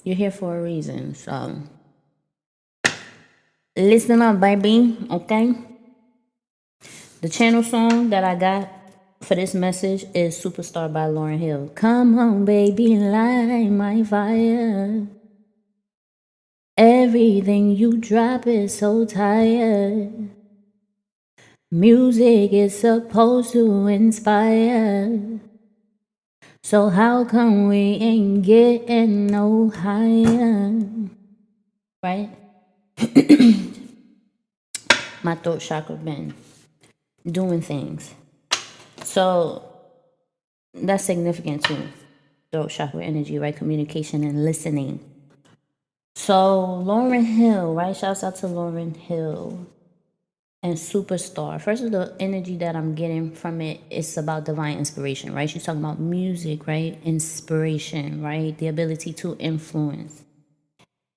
You're here for a reason. So listen up, baby. Okay. The channel song that I got for this message is Superstar by Lauryn Hill. Come on, baby, light my fire. Everything you drop is so tired. Music is supposed to inspire. So how come we ain't getting no higher? Right? My throat chakra been doing things. So that's significant too. Throat chakra energy, right? Communication and listening. So Lauryn Hill, right? Shouts out to Lauryn Hill and Superstar. First of the energy that I'm getting from it is about divine inspiration, right? She's talking about music, right? Inspiration, right? The ability to influence.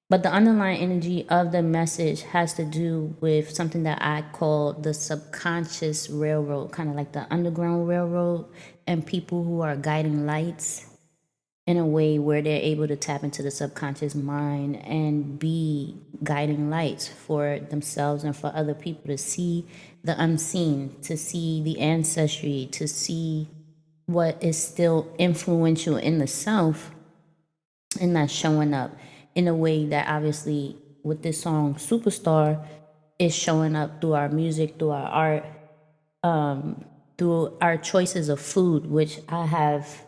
But the underlying energy of the message has to do with something that I call the subconscious railroad, kind of like the underground railroad, and people who are guiding lights in a way where they're able to tap into the subconscious mind and be guiding lights for themselves and for other people to see the unseen, to see the ancestry, to see what is still influential in the self and that's showing up in a way that obviously with this song Superstar is showing up through our music, through our art, through our choices of food, which I have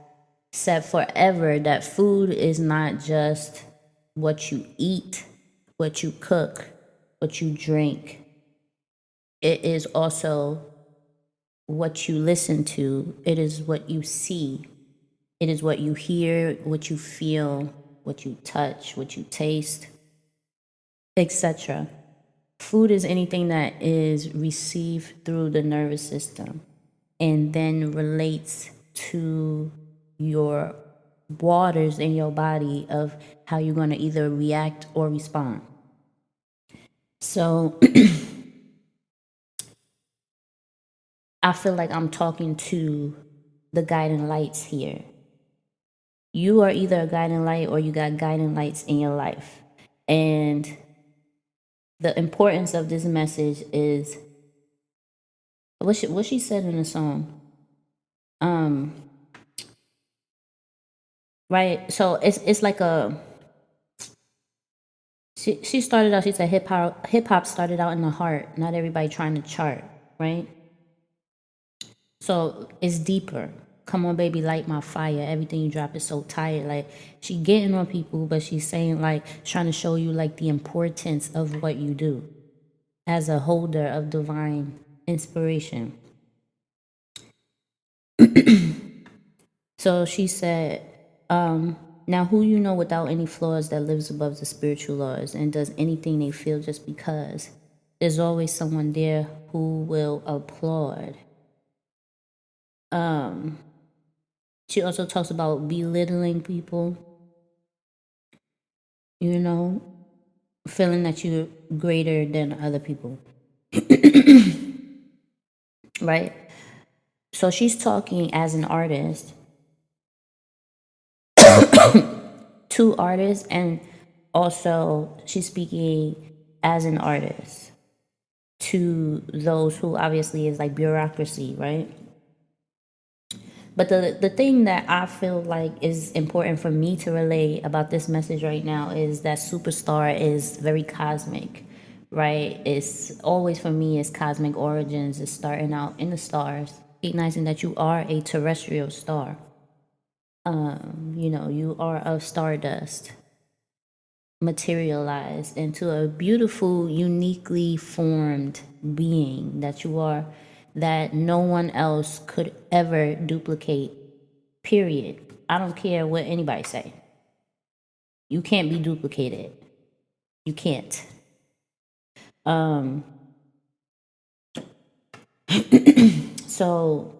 said forever that food is not just what you eat, what you cook, what you drink. It is also what you listen to. It is what you see. It is what you hear, what you feel, what you touch, what you taste, etc. Food is anything that is received through the nervous system and then relates to your waters in your body of how you're going to either react or respond. So I feel like I'm talking to the guiding lights here. You are either a guiding light or you got guiding lights in your life. And the importance of this message is what she said in the song. Right? So it's like a she started out, she said hip hop started out in the heart, not everybody trying to chart, right? So it's deeper. Come on, baby, light my fire. Everything you drop is so tired. Like she getting on people, but she's saying like trying to show you like the importance of what you do as a holder of divine inspiration. So she said, now who you know without any flaws that lives above the spiritual laws and does anything they feel just because. There's always someone there who will applaud. She also talks about belittling people, you know, feeling that you're greater than other people, right? So she's talking as an artist to artists, and also she's speaking as an artist to those who obviously is like bureaucracy, right? But the thing that I feel like is important for me to relay about this message right now is that Superstar is very cosmic, right? It's always for me is cosmic origins, is starting out in the stars, recognizing that you are a terrestrial star. You know, you are of stardust materialized into a beautiful, uniquely formed being that you are, that no one else could ever duplicate, period. I don't care what anybody say. You can't be duplicated. You can't. So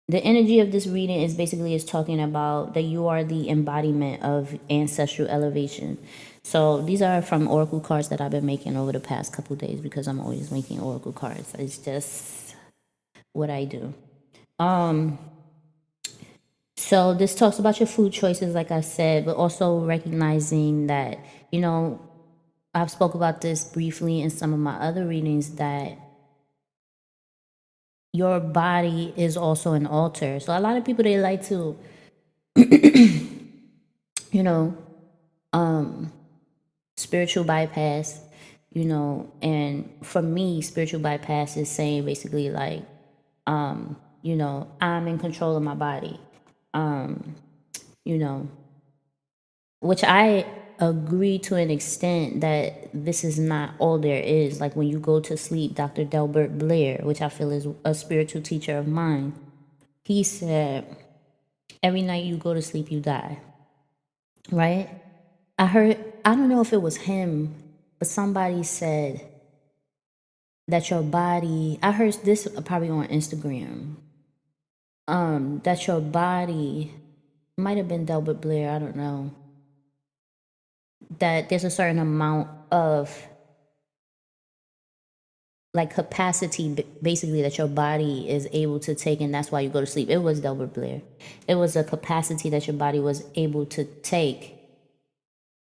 the energy of this reading is basically is talking about that you are the embodiment of ancestral elevation. So these are from oracle cards that I've been making over the past couple of days because I'm always making oracle cards. It's just what I do. So this talks about your food choices, like I said, but also recognizing that, I've spoke about this briefly in some of my other readings, that your body is also an altar. So a lot of people, they like to, you know, spiritual bypass, and for me, spiritual bypass is saying basically like, I'm in control of my body. You know, which I agree to an extent that this is not all there is. Like when you go to sleep, Dr. Delbert Blair, which I feel is a spiritual teacher of mine, he said, every night you go to sleep, you die. Right? I don't know if it was him, but somebody said that your body, I heard this probably on Instagram, that your body, might have been Delbert Blair, I don't know, that there's a certain amount of like capacity basically that your body is able to take, and that's why you go to sleep. It was Delbert Blair. It was a capacity that your body was able to take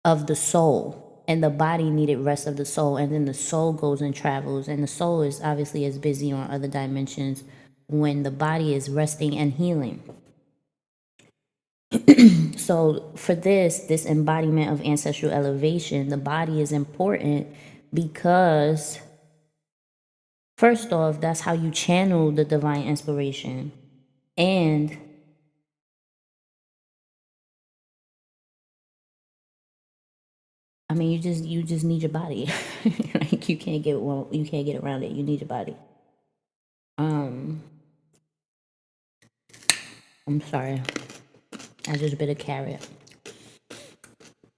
of the soul, and the body needed rest of the soul, and then the soul goes and travels, and the soul is obviously as busy on other dimensions when the body is resting and healing. So for this embodiment of ancestral elevation, the body is important because first off, that's how you channel the divine inspiration. And I mean, you just need your body. Like you can't get around it. You need your body. I'm sorry. I just bit a carrot.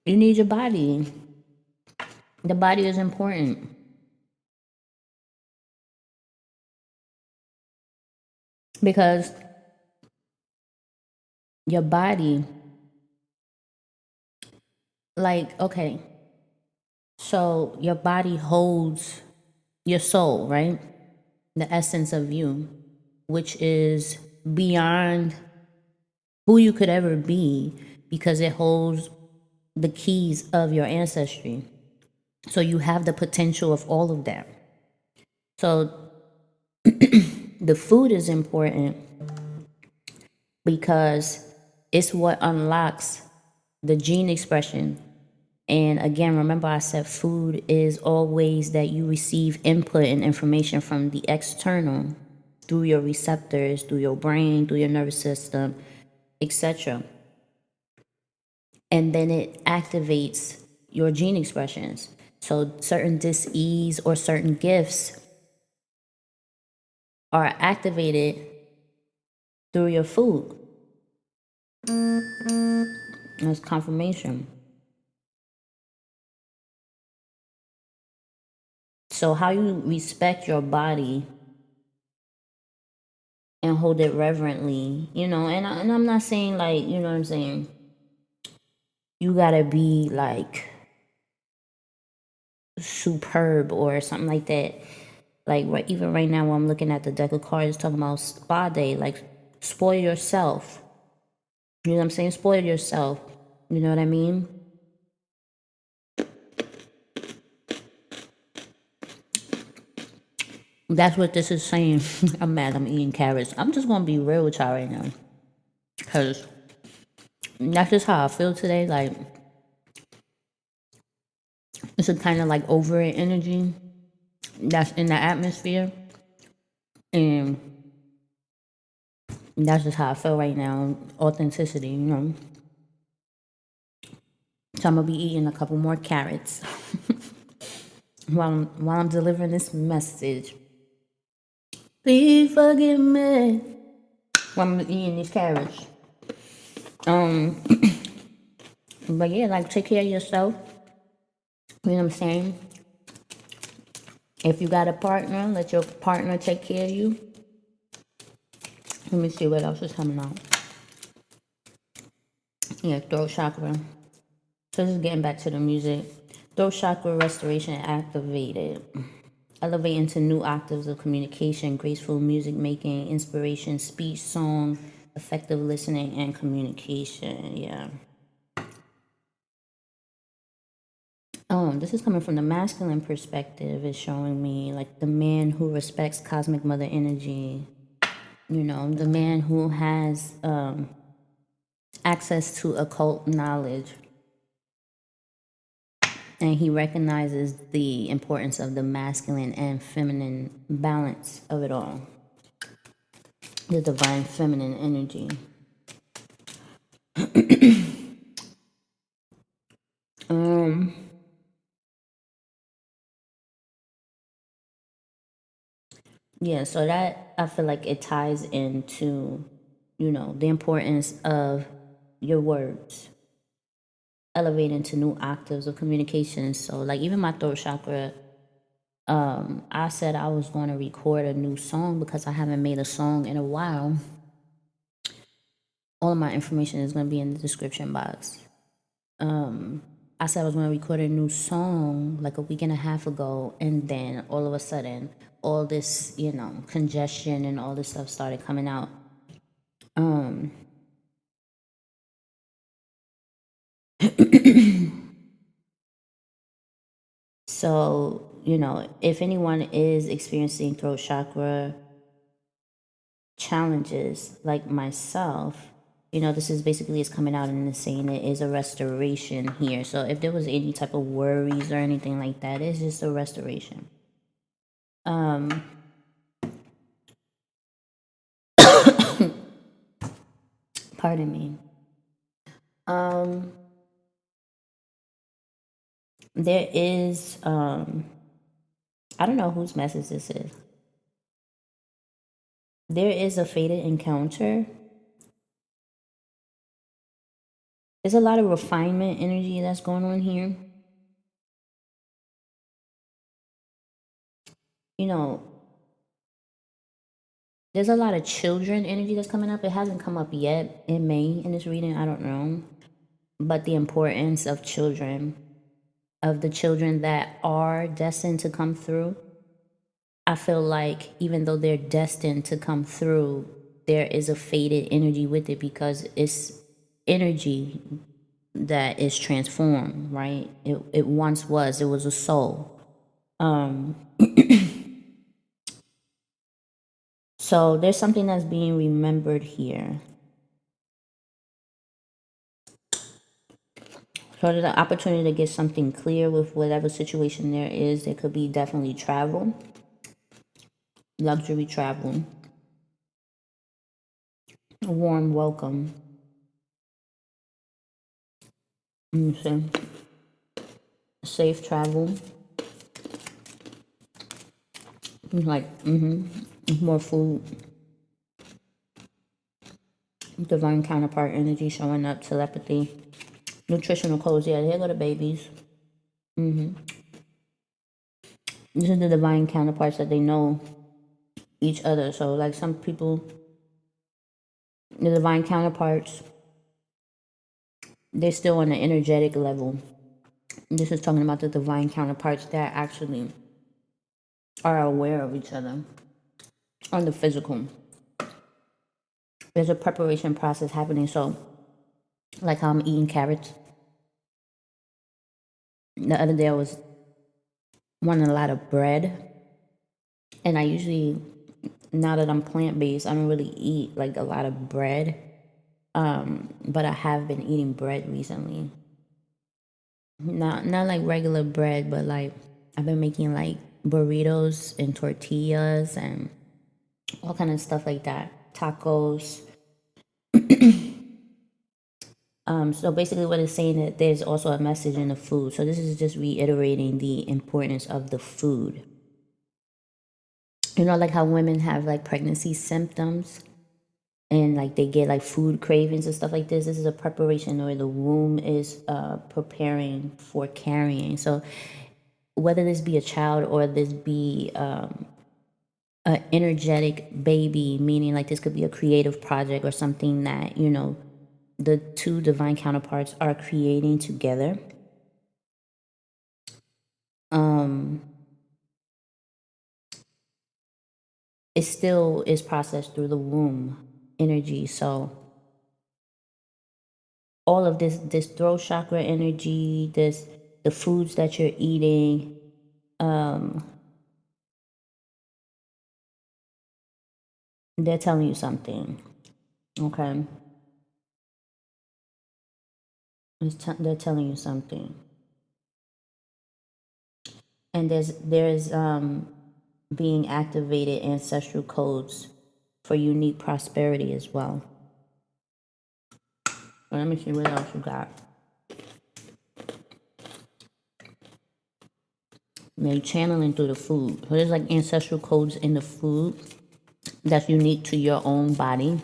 You need your body. The body is important because your body, like, okay, so your body holds your soul, right? The essence of you, which is beyond who you could ever be because it holds the keys of your ancestry. So you have the potential of all of that. So the food is important because it's what unlocks the gene expression. And again, remember I said food is always that you receive input and information from the external through your receptors, through your brain, through your nervous system, etc. And then it activates your gene expressions. So certain dis-ease or certain gifts are activated through your food. That's confirmation. So how you respect your body and hold it reverently, and I'm not saying like, you know what I'm saying, you gotta be like superb or something like that. Like even right now, when I'm looking at the deck of cards talking about spa day, like spoil yourself. You know what I'm saying? Spoil yourself. You know what I mean? That's what this is saying. I'm mad I'm eating carrots. I'm just gonna be real with y'all right now. Cause that's just how I feel today. Like it's a kind of like over it energy that's in the atmosphere. And that's just how I feel right now. Authenticity. So I'm gonna be eating a couple more carrots while I'm delivering this message. Please forgive me while I'm eating these carrots. But yeah, like take care of yourself. You know what I'm saying? If you got a partner, let your partner take care of you. Let me see what else is coming out. Yeah, throat chakra. So this is getting back to the music. Throat chakra restoration activated. Elevate into new octaves of communication, graceful music making, inspiration, speech, song, effective listening and communication. Yeah. This is coming from the masculine perspective. It's showing me like the man who respects cosmic mother energy. You know, the man who has access to occult knowledge, and he recognizes the importance of the masculine and feminine balance of it all, the divine feminine energy. Yeah, so that, I feel like it ties into, you know, the importance of your words elevating to new octaves of communication. So like even my throat chakra, I said I was going to record a new song because I haven't made a song in a while. All of my information is going to be in the description box. I said I was going to record a new song like a week and a half ago, and then all of a sudden, all this, you know, congestion and all this stuff started coming out. So, you know, if anyone is experiencing throat chakra challenges like myself, you know, this is basically is coming out and it's saying it is a restoration here. So if there was any type of worries or anything like that, it's just a restoration. Pardon me. There is I don't know whose message this is. There is a fated encounter. There's a lot of refinement energy that's going on here. You know, there's a lot of children energy that's coming up. It hasn't come up yet. It may in this reading, I don't know. But the importance of children, of the children that are destined to come through. I feel like even though they're destined to come through, there is a faded energy with it because it's energy that is transformed, right? It once was, it was a soul. So there's something that's being remembered here. So there's an opportunity to get something clear with whatever situation there is. There could be definitely travel, luxury travel, a warm welcome. Safe travel, like more food, divine counterpart energy showing up, telepathy, nutritional codes. Yeah, here go the babies. This is the divine counterparts that they know each other. So like some people, the divine counterparts, they're still on the energetic level. This is talking about the divine counterparts that actually are aware of each other on the physical. There's a preparation process happening. So like how I'm eating carrots. The other day I was wanting a lot of bread, and I usually, now that I'm plant-based, I don't really eat like a lot of bread, but I have been eating bread recently. Not like regular bread, but like I've been making like burritos and tortillas and all kind of stuff like that, tacos. So basically what it's saying that there's also a message in the food. So this is just reiterating the importance of the food. You know, like how women have like pregnancy symptoms and like they get like food cravings and stuff like this. This is a preparation, or the womb is preparing for carrying. So whether this be a child or this be an energetic baby, meaning like this could be a creative project or something that, you know, the two divine counterparts are creating together. It still is processed through the womb. energy. So all of this throat chakra energy, the foods that you're eating, they're telling you something. Okay, they're telling you something, and there's being activated ancestral codes for unique prosperity as well. Let me see what else you got. You're channeling through the food. So there's like ancestral codes in the food that's unique to your own body.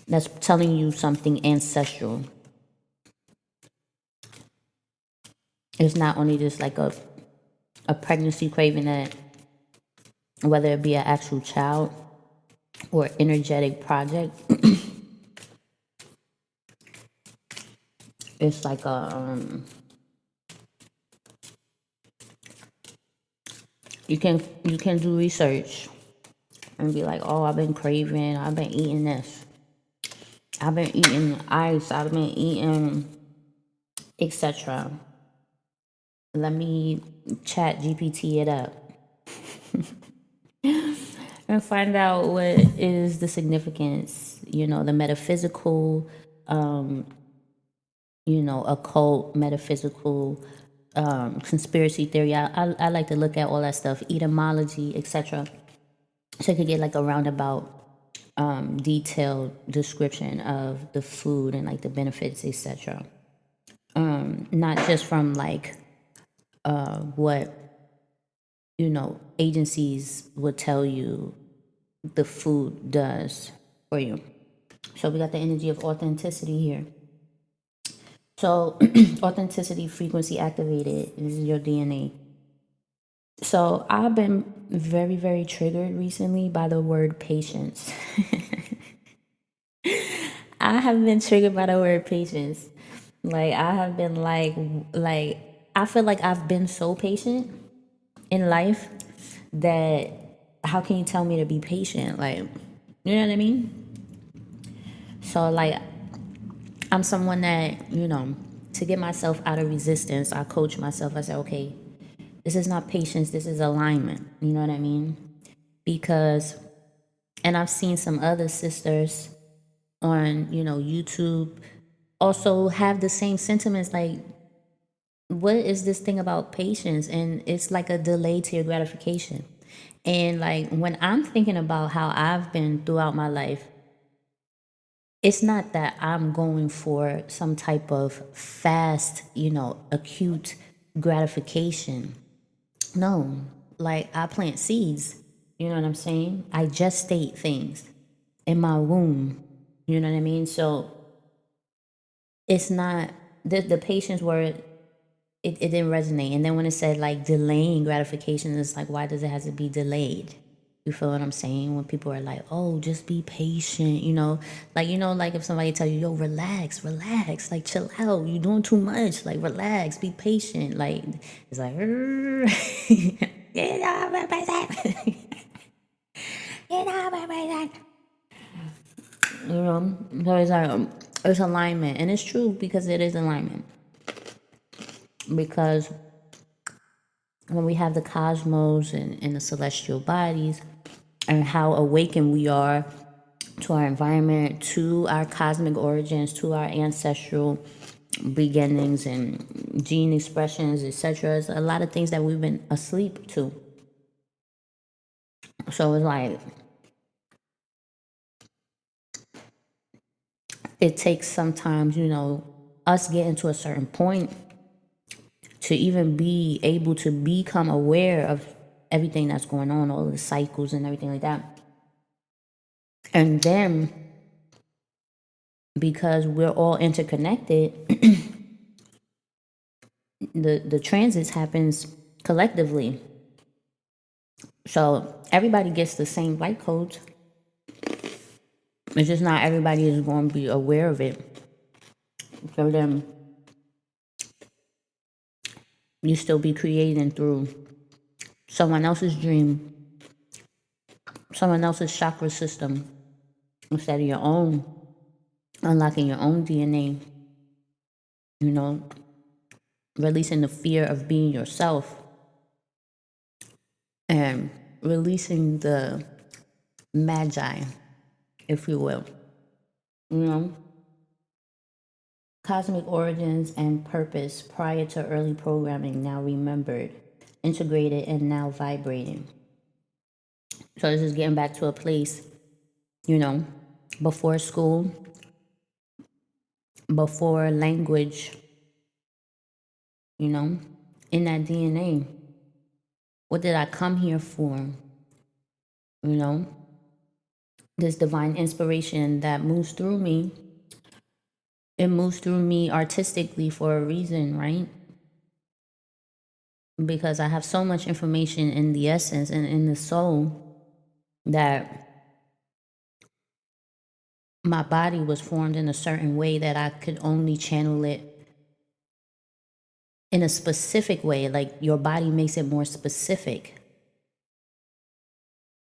That's telling you something ancestral. It's not only just like a pregnancy craving that, whether it be an actual child or energetic project, it's like you can do research and be like, oh, I've been craving, I've been eating this, I've been eating ice, I've been eating etc. Let me chat GPT it up and find out what is the significance, the metaphysical, occult, metaphysical, conspiracy theory. I like to look at all that stuff, etymology, etc. So I could get like a roundabout, detailed description of the food and like the benefits, etc. Not just from like what agencies would tell you the food does for you. So we got the energy of authenticity here. So authenticity, frequency activated, this is your DNA. So I've been very, very triggered recently by the word patience. I have been triggered by the word patience. Like I have been like I feel like I've been so patient in life that how can you tell me to be patient? Like, you know what I mean? So like I'm someone that, to get myself out of resistance, I coach myself. I say, okay, this is not patience, this is alignment. You know what I mean? Because, and I've seen some other sisters on, YouTube also have the same sentiments. Like, what is this thing about patience? And it's like a delay to your gratification. And like, when I'm thinking about how I've been throughout my life, it's not that I'm going for some type of fast, acute gratification. No, like I plant seeds. You know what I'm saying? I gestate things in my womb. You know what I mean? So it's not the patience word. It didn't resonate. And then when it said like delaying gratification, it's like, why does it have to be delayed? You feel what I'm saying? When people are like, oh, just be patient, like if somebody tell you, yo, relax, like chill out, you doing too much, like relax, be patient, like it's like, so it's like it's alignment, and it's true because it is alignment. Because when we have the cosmos and the celestial bodies and how awakened we are to our environment, to our cosmic origins, to our ancestral beginnings and gene expressions, etc. It's a lot of things that we've been asleep to. So it's like it takes sometimes, us getting to a certain point to even be able to become aware of everything that's going on, all the cycles and everything like that. And then because we're all interconnected, the transits happens collectively. So everybody gets the same light codes. It's just not everybody is going to be aware of it. So then you still be creating through someone else's dream, someone else's chakra system, instead of your own, unlocking your own DNA, you know, releasing the fear of being yourself and releasing the magi, if you will, you know, cosmic origins and purpose prior to early programming now remembered, integrated, and now vibrating. So this is getting back to a place, you know, before school, before language, you know, in that DNA. What did I come here for? You know, this divine inspiration that moves through me. It moves through me artistically for a reason, right? Because I have so much information in the essence and in the soul that my body was formed in a certain way that I could only channel it in a specific way. Like your body makes it more specific,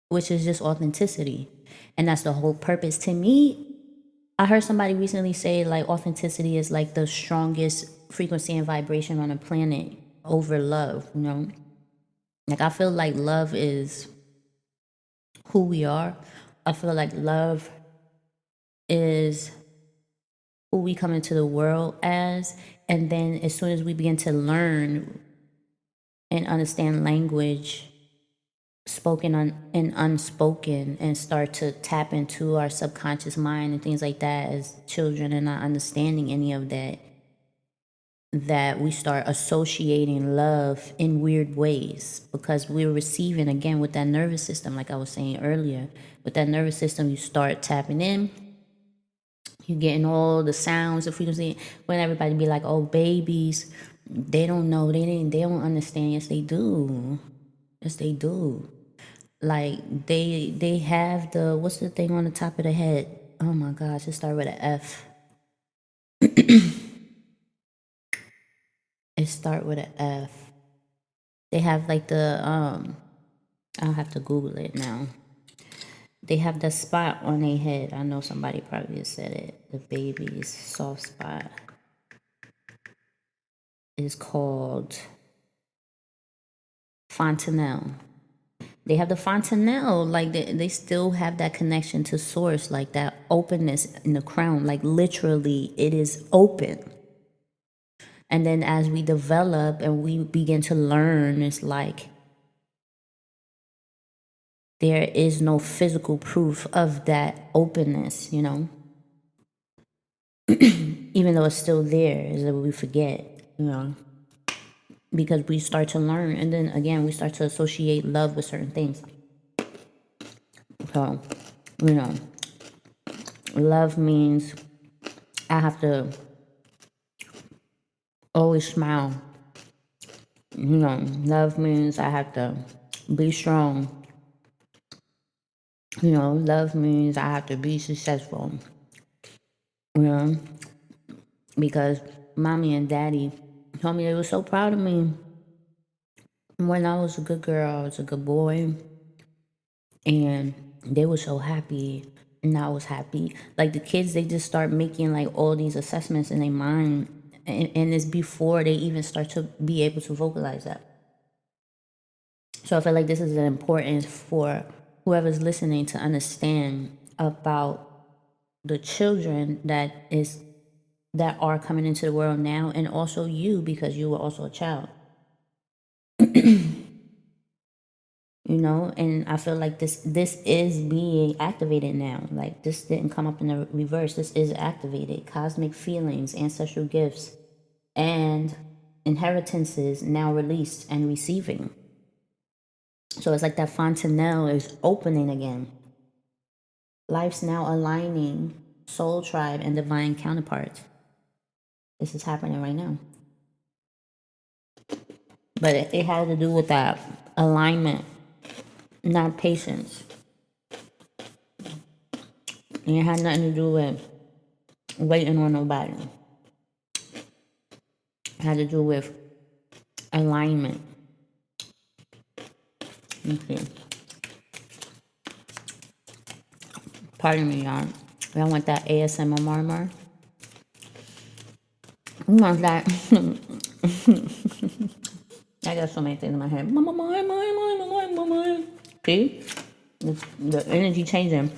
which is just authenticity. And that's the whole purpose. To me, I heard somebody recently say like authenticity is like the strongest frequency and vibration on the planet over love, you know? Like I feel like love is who we are. I feel like love is who we come into the world as. And then as soon as we begin to learn and understand language, spoken and unspoken, and start to tap into our subconscious mind and things like that as children and not understanding any of that, that we start associating love in weird ways because we're receiving again with that nervous system, like I was saying earlier. With that nervous system, you start tapping in. You're getting all the sounds, the frequency. When everybody be like, "Oh, babies, they don't know, they don't understand." Yes, they do. Yes, they do. Like they have the what's the thing on the top of the head? Oh my gosh, it started with an F. It start with an F. They have like the I'll have to Google it now. They have the spot on their head. I know somebody probably has said it. The baby's soft spot is called fontanelle. They have the fontanelle, like they still have that connection to source, like that openness in the crown, like literally it is open. And then as we develop and we begin to learn, it's like there is no physical proof of that openness, you know? Even though it's still there, is that we forget, you know? Because we start to learn, and then again, we start to associate love with certain things. So, you know, love means I have to always smile. You know, love means I have to be strong. You know, love means I have to be successful. You know, because mommy and daddy told me they were so proud of me when I was a good girl, I was a good boy, and they were so happy, and I was happy. Like the kids, they just start making like all these assessments in their mind, and it's before they even start to be able to vocalize that. So I feel like this is an importance for whoever's listening to understand about the children that are coming into the world now, and also you, because you were also a child. You know, and I feel like this is being activated now. Like this didn't come up in the reverse. This is activated. Cosmic feelings, ancestral gifts, and inheritances now released and receiving. So it's like that fontanelle is opening again. Life's now aligning soul tribe and divine counterparts. This is happening right now. But it had to do with that alignment, not patience. And it had nothing to do with waiting on nobody. It had to do with alignment. Okay. Pardon me, y'all. Y'all want that ASMR murmur? You want that? I got so many things in my head. See? The energy changing.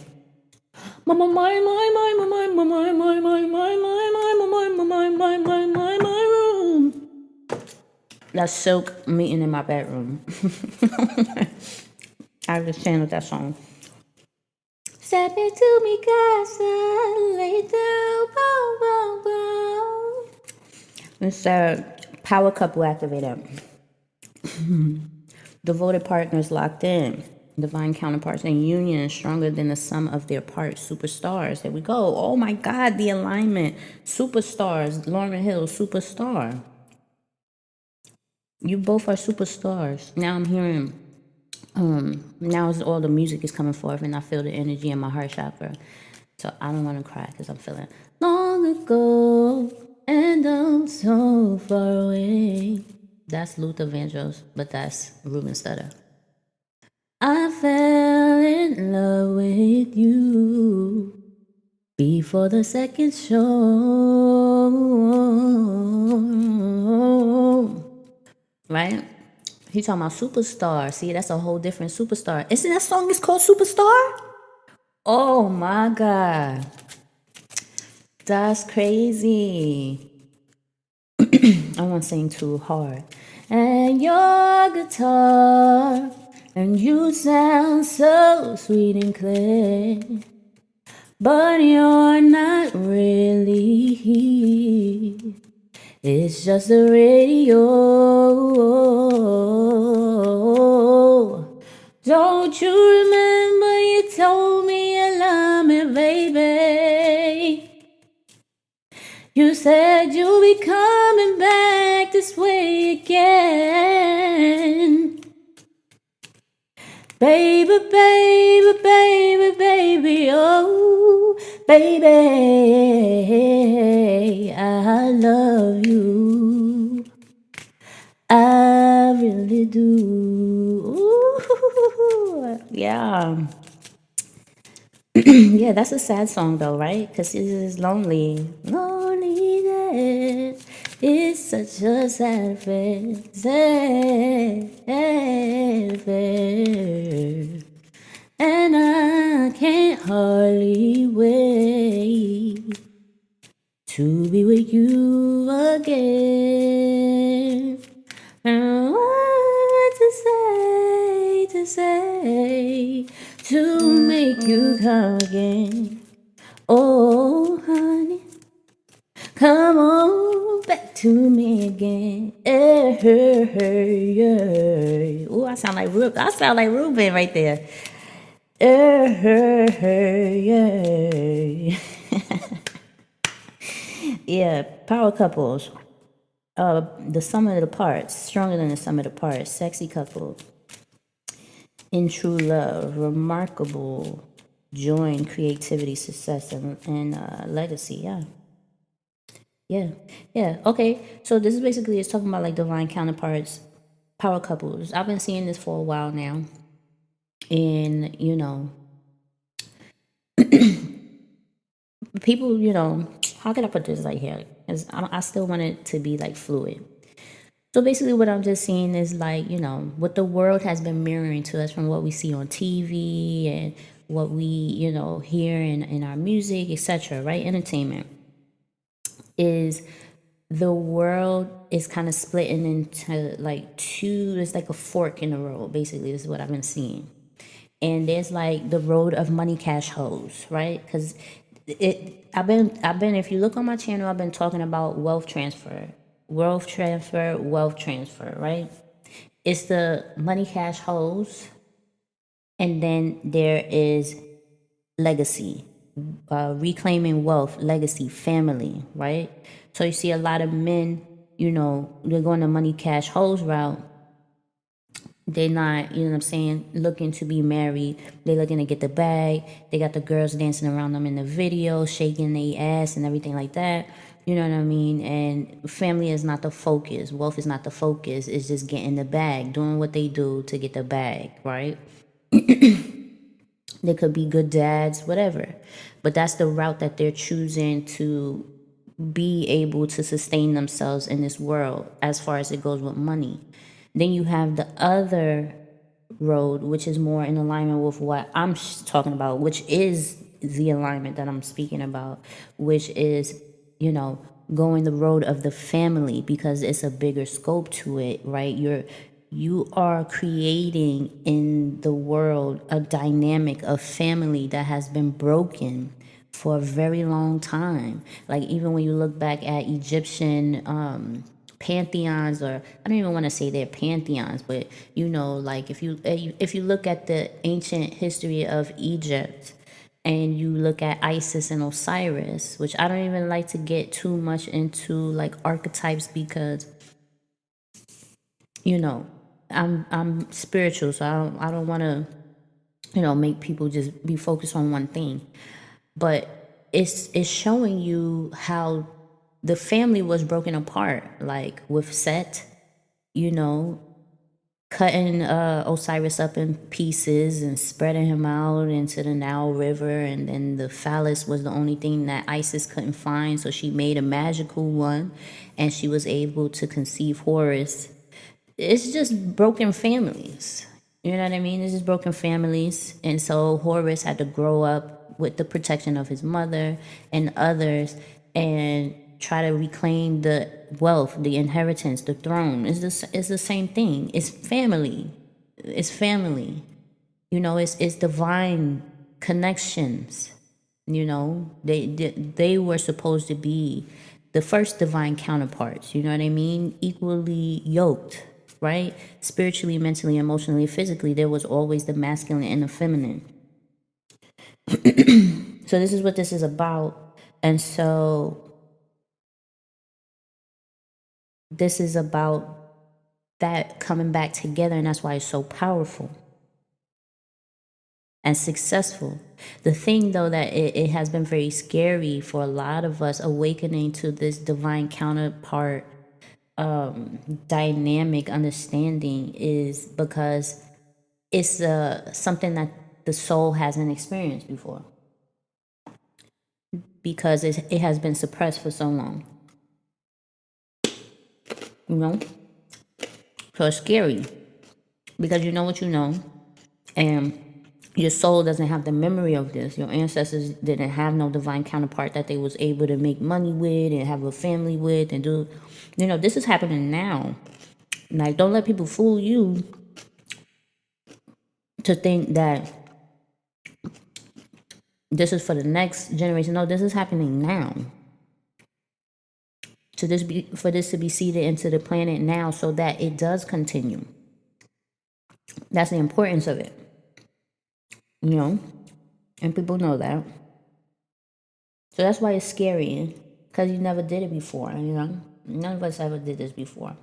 That's Silk meeting in my bedroom. I just channeled that song. Step into me, casa, lay down, bow, bow, bow. It's power couple activated. Devoted partners locked in. Divine counterparts in union stronger than the sum of their parts. Superstars. There we go. Oh my God, the alignment. Superstars. Lauren Hill, superstar. You both are superstars. Now I'm hearing, now all the music is coming forth and I feel the energy in my heart chakra. So I don't want to cry because I'm feeling long ago and I'm so far away. That's Luther Vandross, but that's Ruben Stutter. I fell in love with you before the second show. Right? He talking about superstar. See, that's a whole different superstar. Isn't that song is called Superstar? Oh my God. That's crazy. I won't sing too hard. And your guitar, and you sound so sweet and clear, but you're not really here. It's just the radio. Don't you remember you told me you love me, baby? You said you'll be coming back this way again. Baby, baby, baby, baby, oh, baby, I love you. I really do. Ooh, yeah. Yeah, that's a sad song though, right? Because it is lonely. Loneliness is such a sad affair. Sad affair. And I can't hardly wait to be with you again. And what to say to make you come again. Oh, honey, come on back to me again. Oh, I sound like Ruben right there. Yeah, power couples. The sum of the parts, stronger than the sum of the parts. Sexy couple. In true love, remarkable joy and creativity, success, and legacy. Yeah. Okay, so this is basically it's talking about like divine counterparts, power couples. I've been seeing this for a while now, and people, how can I put this like here? Because I still want it to be like fluid. So basically what I'm just seeing is like, what the world has been mirroring to us from what we see on TV and what we, hear in our music, etc., right? Entertainment is the world is kind of splitting into like two, it's like a fork in the road, basically. This is what I've been seeing. And there's like the road of money cash hoes, right? Because I've been if you look on my channel, I've been talking about wealth transfer, right? It's the money cash hoes, and then there is legacy, reclaiming wealth, legacy, family, right? So you see a lot of men, they're going the money cash hoes route. They're not, what I'm saying, looking to be married. They're looking to get the bag. They got the girls dancing around them in the video, shaking their ass and everything like that. You know what I mean? And family is not the focus. Wealth is not the focus. It's just getting the bag, doing what they do to get the bag, right? They could be good dads, whatever. But that's the route that they're choosing to be able to sustain themselves in this world as far as it goes with money. Then you have the other road, which is more in alignment with what I'm talking about, which is the alignment that I'm speaking about, which is, going the road of the family, because it's a bigger scope to it, right? You are creating in the world a dynamic of family that has been broken for a very long time. Like, even when you look back at Egyptian pantheons, or I don't even want to say they're pantheons, but like, if you look at the ancient history of Egypt, and you look at Isis and Osiris, which I don't even like to get too much into like archetypes, because I'm spiritual, so I don't want to make people just be focused on one thing. But it's showing you how the family was broken apart, like with Set, you know, cutting Osiris up in pieces and spreading him out into the Nile River, and then the phallus was the only thing that Isis couldn't find, so she made a magical one, and she was able to conceive Horus. It's just broken families. You know what I mean? It's just broken families. And so Horus had to grow up with the protection of his mother and others, and try to reclaim the wealth, the inheritance, the throne. It's the same thing. It's family. It's family. It's divine connections. They were supposed to be the first divine counterparts. You know what I mean? Equally yoked, right? Spiritually, mentally, emotionally, physically, there was always the masculine and the feminine. So this is what this is about. And so this is about that coming back together, and that's why it's so powerful and successful. The thing, though, that it has been very scary for a lot of us awakening to this divine counterpart dynamic understanding, is because it's something that the soul hasn't experienced before, because it has been suppressed for so long. You know? So it's scary, because you know what you know, and your soul doesn't have the memory of this. Your ancestors didn't have no divine counterpart that they was able to make money with and have a family with and do. This is happening now. Like, don't let people fool you to think that this is for the next generation. No, this is happening now. For this to be seeded into the planet now, so that it does continue. That's the importance of it. And people know that. So that's why it's scary, because you never did it before. None of us ever did this before.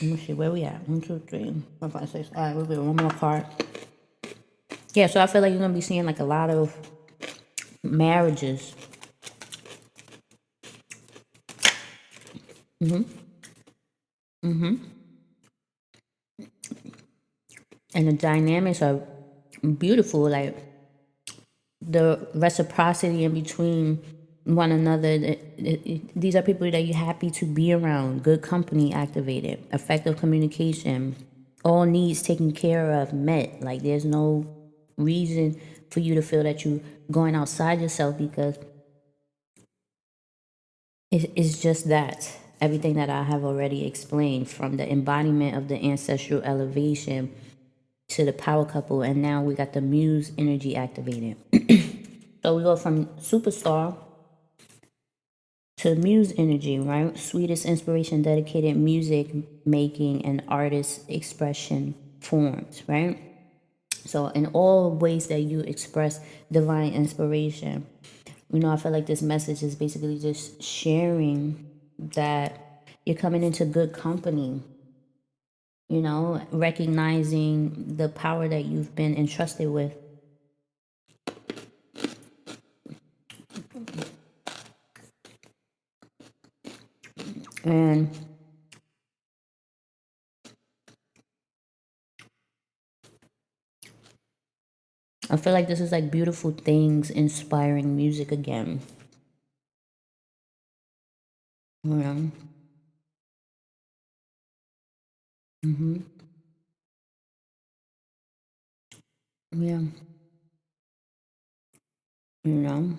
Let me see where we at. 1, 2, 3, 4, 5, 6. All right, we'll do one more card. Yeah, so I feel like you're gonna be seeing like a lot of marriages. And the dynamics are beautiful, like the reciprocity in between one another. These are people that you're happy to be around, good company activated, effective communication, all needs taken care of, met. Like, there's no reason for you to feel that you're going outside yourself, because it's just that. Everything that I have already explained, from the embodiment of the ancestral elevation to the power couple, and now we got the muse energy activated. So we go from superstar to muse energy, right? Sweetest inspiration, dedicated music making and artist expression forms, right? So in all ways that you express divine inspiration, I feel like this message is basically just sharing that you're coming into good company, recognizing the power that you've been entrusted with. And I feel like this is like beautiful things inspiring music again. You know? Yeah. You know?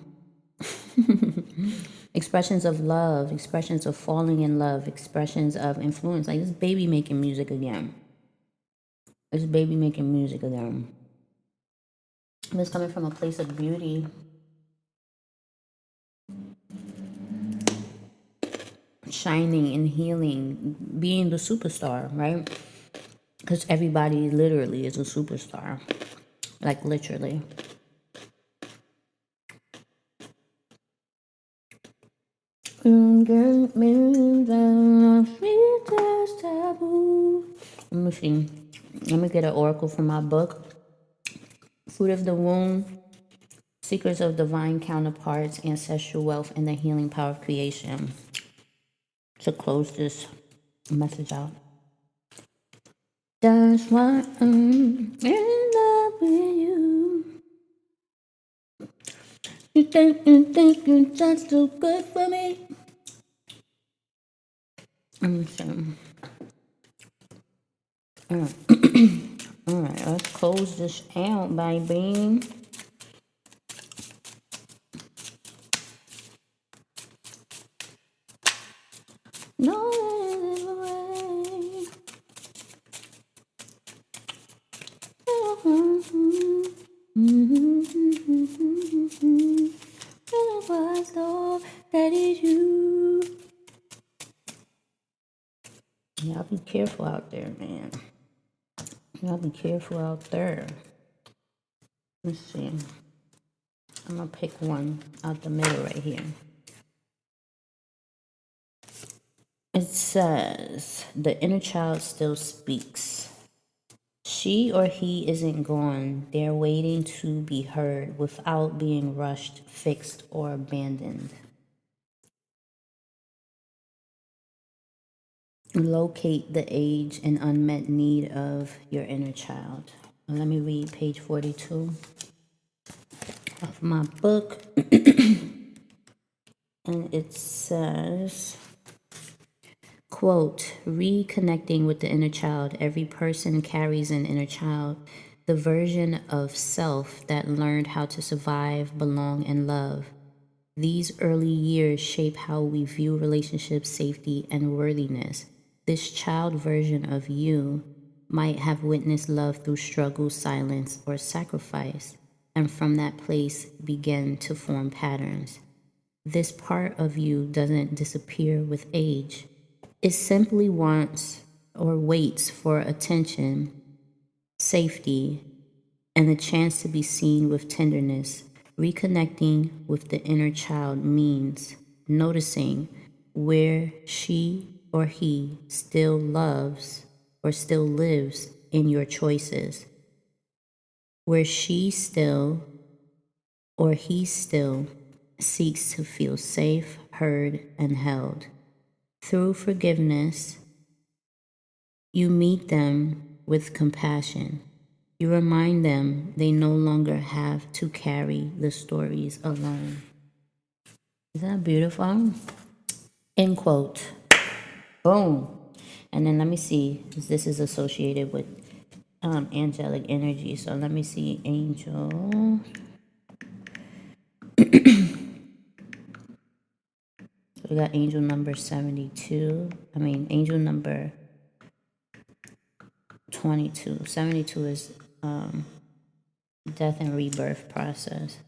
Expressions of love, expressions of falling in love, expressions of influence. Like this baby making music again. This baby making music again. It's coming from a place of beauty, shining and healing, being the superstar, right? Because everybody literally is a superstar. Like literally. Let me see. Let me get an oracle from my book. Fruit of the womb, secrets of divine counterparts, ancestral wealth, and the healing power of creation. To close this message out. That's why I'm in love with you. You think you're just too good for me. Alright, let's close this out, baby. No way. Was all that is you. Y'all be careful out there, man. Y'all be careful out there. Let's see. I'm gonna pick one out the middle right here. It says, the inner child still speaks. She or he isn't gone. They're waiting to be heard without being rushed, fixed, or abandoned. Locate the age and unmet need of your inner child. Let me read page 42 of my book. And it says, quote, reconnecting with the inner child. Every person carries an inner child, the version of self that learned how to survive, belong, and love. These early years shape how we view relationships, safety, and worthiness. This child version of you might have witnessed love through struggle, silence, or sacrifice, and from that place begin to form patterns. This part of you doesn't disappear with age. It simply wants or waits for attention, safety, and the chance to be seen with tenderness. Reconnecting with the inner child means noticing where she or he still loves or still lives in your choices, where she still or he still seeks to feel safe, heard, and held. Through forgiveness, you meet them with compassion. You remind them they no longer have to carry the stories alone. Is that beautiful? End quote. Boom. And then let me see, because this is associated with angelic energy. So let me see, angel. So we got angel number 72. Angel number 22. 72 is death and rebirth process.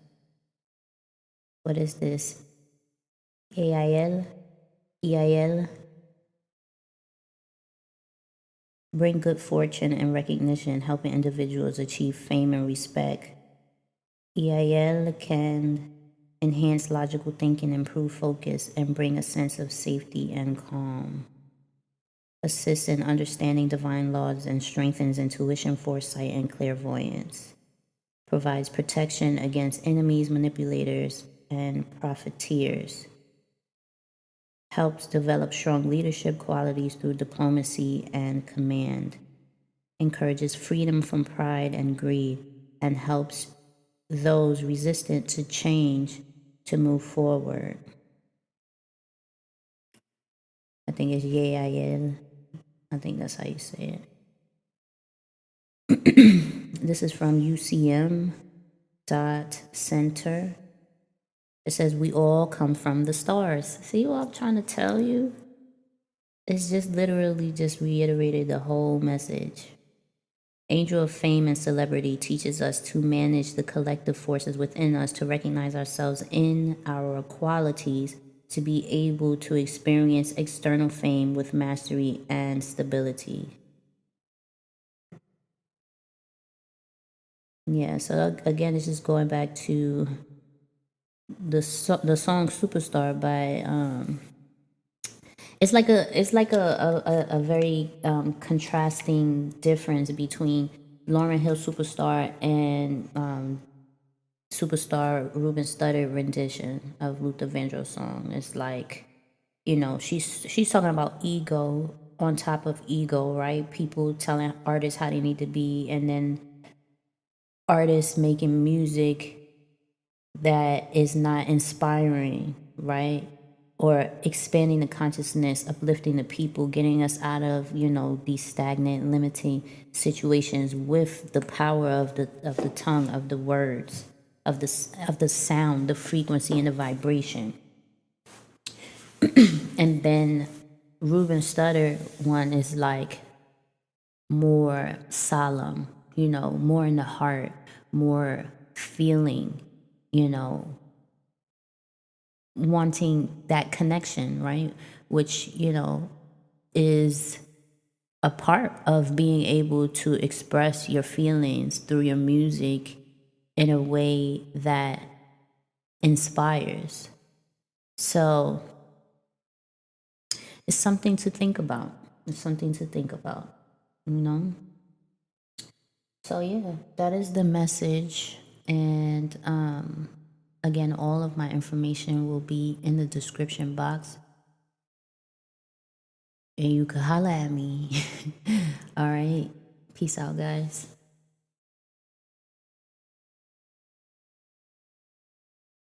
What is this? AIL? EIL? Bring good fortune and recognition, helping individuals achieve fame and respect. EIL can enhance logical thinking, improve focus, and bring a sense of safety and calm. Assists in understanding divine laws and strengthens intuition, foresight, and clairvoyance. Provides protection against enemies, manipulators, and profiteers. Helps develop strong leadership qualities through diplomacy and command. Encourages freedom from pride and greed, and helps those resistant to change to move forward. I think it's yeah. I think that's how you say it. This is from UCM.Center. It says, we all come from the stars. See what I'm trying to tell you? It's just literally just reiterated the whole message. Angel of Fame and Celebrity teaches us to manage the collective forces within us, to recognize ourselves in our qualities, to be able to experience external fame with mastery and stability. Yeah, so again, it's just going back to the song Superstar by it's like a very contrasting difference between Lauryn Hill Superstar and Superstar Ruben Studdard rendition of Luther Vandross song. It's like, you know, she's talking about ego on top of ego, right? People telling artists how they need to be, and then artists making music that is not inspiring, right? Or expanding the consciousness, uplifting the people, getting us out of, you know, these stagnant, limiting situations with the power of the tongue, of the words, of the sound, the frequency, and the vibration. And then Ruben Studdard one is like more solemn, you know, more in the heart, more feeling, you know, wanting that connection, right? Which, you know, is a part of being able to express your feelings through your music in a way that inspires. So it's something to think about. It's something to think about, you know? So yeah, that is the message. And again, all of my information will be in the description box. And you can holla at me. All right. Peace out, guys.